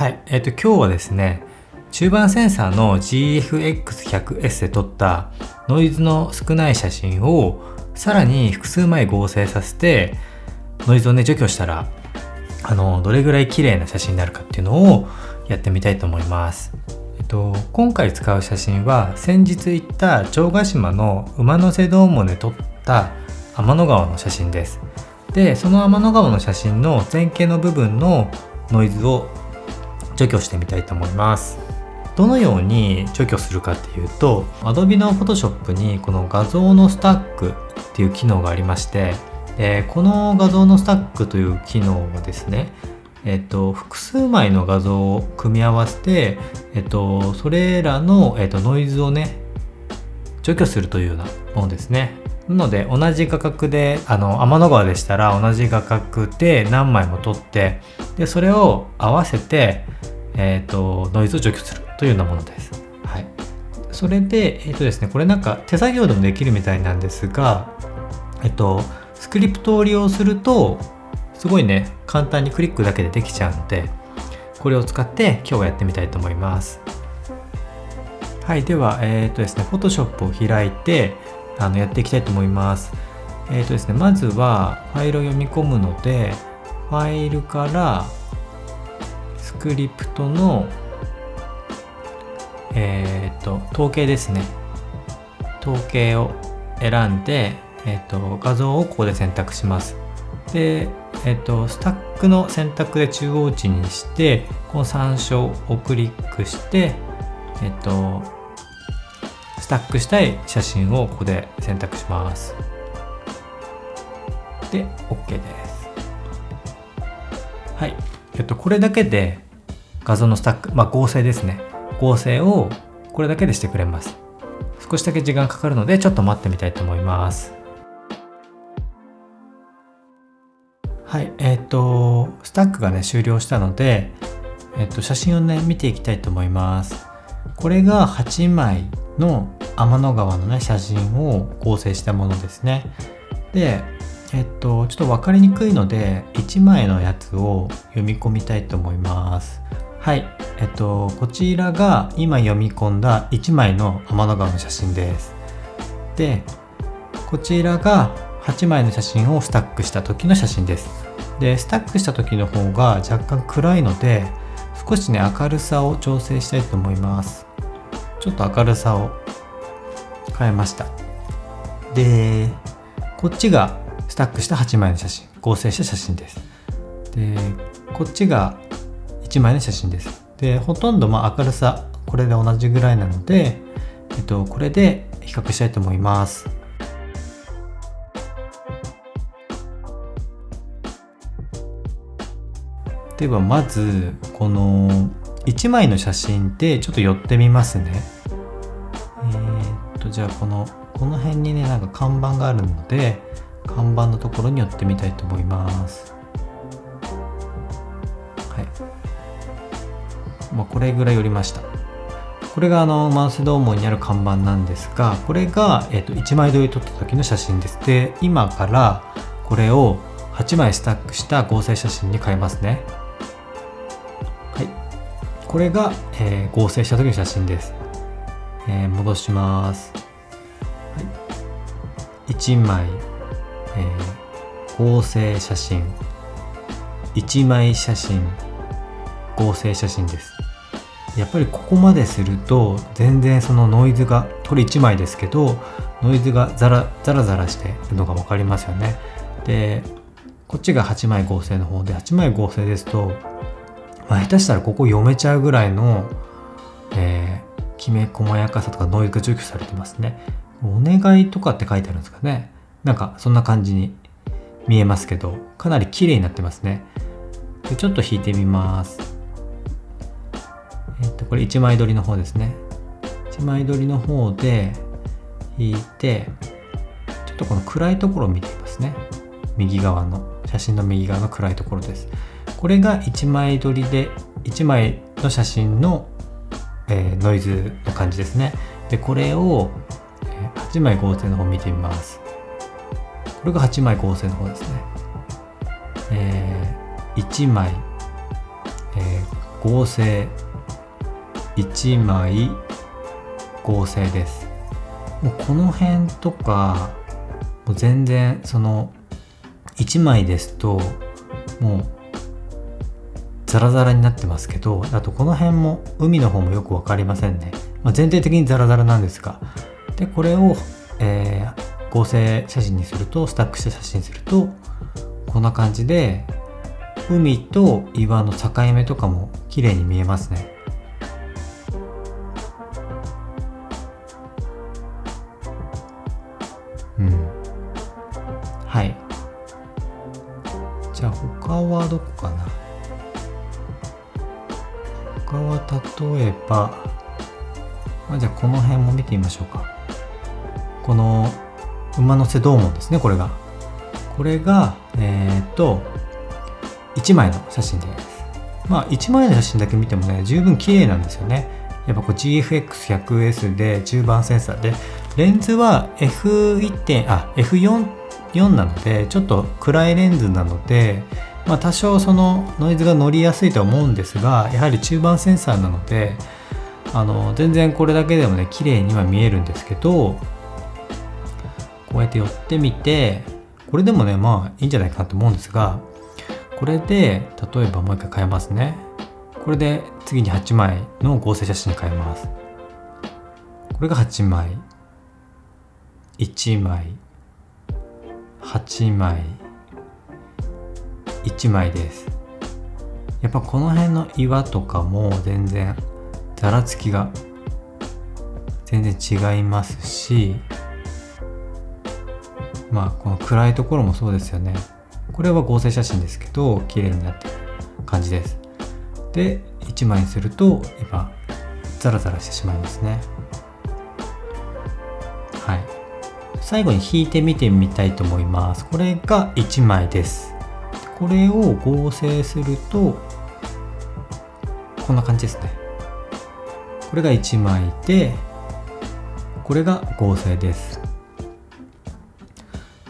はい、今日はですね、中盤センサーの GFX100S で撮ったノイズの少ない写真をさらに複数枚合成させてノイズをね除去したらどれぐらい綺麗な写真になるかっていうのをやってみたいと思います。今回使う写真は先日行った城ヶ島の馬の背ドームで撮った天の川の写真です。で、その天の川の写真の前景の部分のノイズを除去してみたいと思います。どのように除去するかっていうと、Adobe の Photoshop にこの画像のスタックっていう機能がありまして、この画像のスタックという機能はですね、複数枚の画像を組み合わせて、それらの、ノイズをね除去するというようなものですね。なので同じ画角で天の川でしたら同じ画角で何枚も撮って、でそれを合わせて、ノイズを除去するというようなものです。はい、それでですね、これなんか手作業でもできるみたいなんですが、スクリプトを利用するとすごいね簡単にクリックだけでできちゃうので、これを使って今日はやってみたいと思います。はい、ではですね Photoshop を開いてやっていきたいと思います。ですね、まずはファイルを読み込むので、ファイルからスクリプトの統計ですね。統計を選んで、画像をここで選択します。で、スタックの選択で中央値にして、この参照をクリックして、スタックしたい写真をここで選択します。で、OK です。はい。これだけで画像のスタック、合成ですね。合成をこれだけでしてくれます。少しだけ時間かかるので、ちょっと待ってみたいと思います。はい。スタックがね、終了したので、写真をね、見ていきたいと思います。これが8枚の天の川のね、写真を合成したものですね。で、ちょっと分かりにくいので、1枚のやつを読み込みたいと思います。はい。こちらが今読み込んだ1枚の天の川の写真です。で、こちらが8枚の写真をスタックした時の写真です。で、スタックした時の方が若干暗いので、少しね、明るさを調整したいと思います。ちょっと明るさを変えました。で、こっちがスタックした8枚の写真、合成した写真です。で、こっちが1枚の写真です。で、ほとんど明るさこれで同じぐらいなので、これで比較したいと思います。ではまずこの1枚の写真でちょっと寄ってみますね。じゃあこの辺にね、なんか看板があるので、看板のところに寄ってみたいと思います。はい。これぐらい寄りました。これがマウスドームにある看板なんですが、これが、1枚撮り撮った時の写真です。で、今からこれを8枚スタックした合成写真に変えますね。はい。これが、合成した時の写真です。戻します。はい、1枚、合成写真、1枚写真、合成写真です。やっぱりここまですると全然そのノイズが、これ1枚ですけどノイズがザラザラしてるのが分かりますよね。で、こっちが8枚合成の方で、8枚合成ですと、下手したらここ読めちゃうぐらいの、きめ細やかさとかノイズが除去されてますね。お願いとかって書いてあるんですかね。なんかそんな感じに見えますけど、かなり綺麗になってますね。で、ちょっと引いてみます。これ1枚撮りの方ですね。1枚撮りの方で引いて、ちょっとこの暗いところを見てみますね。右側の写真の右側の暗いところです。これが1枚撮りで1枚の写真のノイズの感じですね。で、これを8枚合成の方見てみます。これが8枚合成の方ですね。1枚、合成1枚合成です。もうこの辺とかもう全然その1枚ですともうザラザラになってますけど、あとこの辺も海の方もよく分かりませんね。全体的にザラザラなんですが、でこれを、合成写真にすると、スタックした写真にするとこんな感じで海と岩の境目とかも綺麗に見えますね。はい。じゃあ他はどこかな。他は例えば、じゃあこの辺も見てみましょうか。この馬の背銅門ですね。これが1枚の写真です。1枚の写真だけ見てもね、十分綺麗なんですよね。やっぱこう GFX100S で中盤センサーで、レンズは F4 なのでちょっと暗いレンズなので、多少そのノイズが乗りやすいとは思うんですが、やはり中盤センサーなので全然これだけでもね綺麗には見えるんですけど、こうやって寄ってみて、これでもねいいんじゃないかなと思うんですが、これで例えばもう一回変えますね。これで次に8枚の合成写真に変えます。これが8枚、1枚、8枚、1枚です。やっぱこの辺の岩とかも全然ざらつきが全然違いますし、この暗いところもそうですよね。これは合成写真ですけど綺麗になってる感じです。で1枚にすると今ザラザラしてしまいますね。はい。最後に引いて見てみたいと思います。これが1枚です。これを合成するとこんな感じですね。これが1枚で、これが合成です。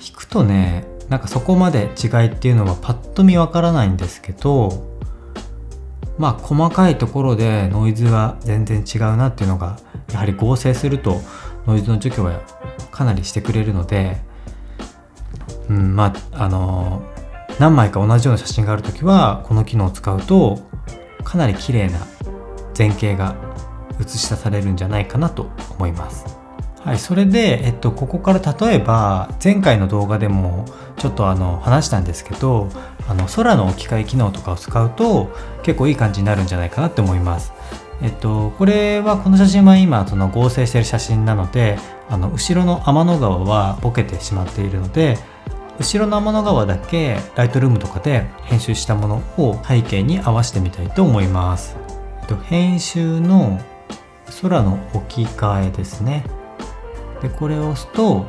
引くとね、なんかそこまで違いっていうのはパッと見わからないんですけど、細かいところでノイズが全然違うなっていうのが、やはり合成するとノイズの除去はかなりしてくれるので、何枚か同じような写真があるときはこの機能を使うとかなり綺麗な前景が映し出されるんじゃないかなと思います。はい、それで、ここから例えば前回の動画でもちょっと話したんですけど、空の置き換え機能とかを使うと結構いい感じになるんじゃないかなって思います。この写真は今その合成している写真なので、後ろの天の川はボケてしまっているので、後ろの天の川だけライトルームとかで編集したものを背景に合わせてみたいと思います。編集の空の置き換えですね。でこれを押すと、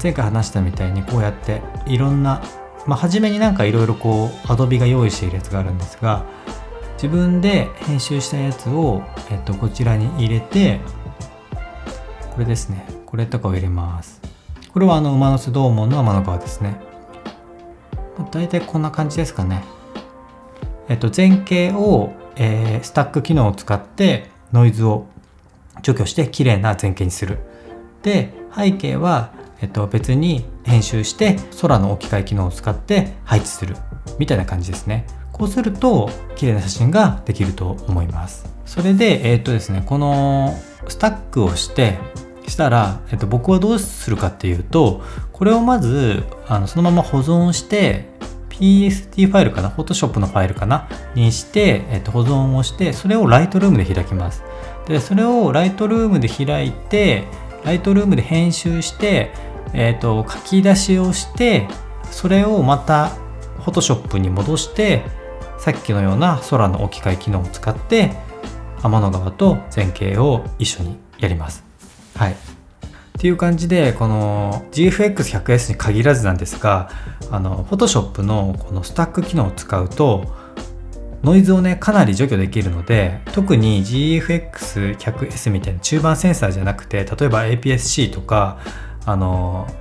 前回話したみたいにこうやっていろんな、初めにいろいろAdobe が用意しているやつがあるんですが、自分で編集したやつを、こちらに入れて、これですね、これとかを入れます。これは馬の背銅門の天の川ですね。だいたいこんな感じですかね。前景を、スタック機能を使ってノイズを除去して綺麗な前景にする。で背景は、別に編集して空の置き換え機能を使って配置するみたいな感じですね。こうすると綺麗な写真ができると思います。それでですね、このスタックをしたら、僕はどうするかっていうと、これをまずそのまま保存して PSD ファイルかな、Photoshop のファイルかなにして、保存をして、それをライトルームで開きます。でそれをライトルームで開いて、ライトルームで編集して、書き出しをして、それをまた Photoshop に戻して、さっきのような空の置き換え機能を使って天の川と前景を一緒にやります。はい。っていう感じで、この GFX100S に限らずなんですが、Photoshop のこのスタック機能を使うとノイズをねかなり除去できるので、特に GFX100S みたいな中盤センサーじゃなくて、例えば APS-C とか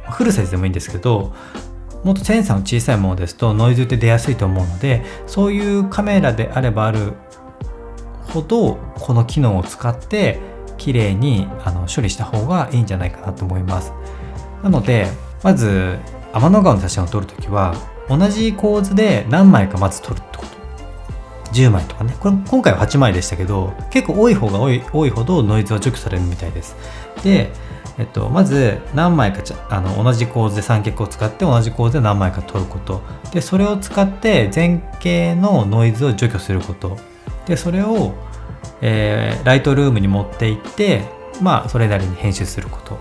フルサイズでもいいんですけど、もっとセンサーの小さいものですとノイズって出やすいと思うので、そういうカメラであればあるほどこの機能を使って綺麗に処理した方がいいんじゃないかなと思います。なのでまず天の川の写真を撮るときは同じ構図で何枚かまず撮るってこと。10枚とかね、これ今回は8枚でしたけど、結構多い方が多いほどノイズは除去されるみたいです。で、まず何枚か同じ構図で三脚を使って同じ構図で何枚か撮ることで、それを使って前景のノイズを除去することで、それを、ライトルームに持っていってそれなりに編集すること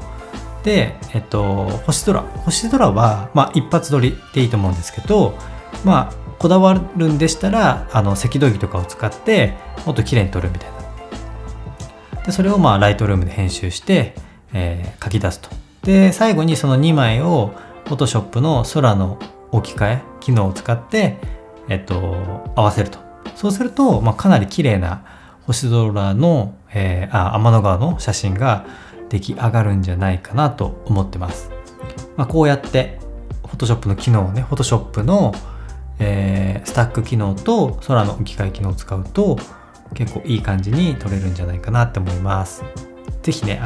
で、星空は一発撮りでいいと思うんですけど、こだわるんでしたら赤道儀とかを使ってもっと綺麗に撮るみたいな。でそれをライトルームで編集して、書き出すと。で最後にその2枚を Photoshop の空の置き換え機能を使って、合わせると。そうすると、かなり綺麗な星空の、天の川の写真が出来上がるんじゃないかなと思ってます。こうやって Photoshop の機能をね、Photoshop のスタック機能と空の置き換え機能を使うと結構いい感じに撮れるんじゃないかなって思います。ぜひね、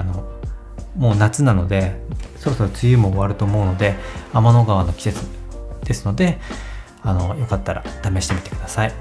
もう夏なのでそろそろ梅雨も終わると思うので、天の川の季節ですのでよかったら試してみてください。